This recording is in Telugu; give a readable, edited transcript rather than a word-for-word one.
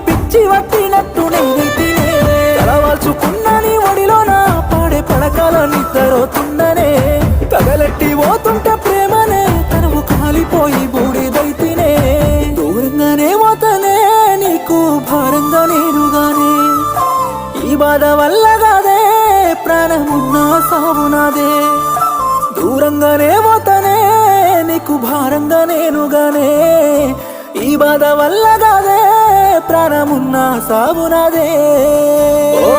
పిచ్చి పట్టినట్టు నేనైతేనే తలవాల్చుకున్న నీ ఒడిలోన పాడే పడకల నిద్రవుతుందనే తగలెట్టి పోతుంటే ప్రేమనే తనువు కాలిపోయి బూడిదైతేనే దూరంగానే పోతనే నీకు భారంగా నేనుగానే ఈ బాధ వల్ల కాదే ప్రాణమున్నా సావునాదే దూరంగానే పోతనే నీకు భారంగా నేనుగానే ఈ బాధ వల్ల కాదే ప్రాణమున్నా సావునాదే ఓ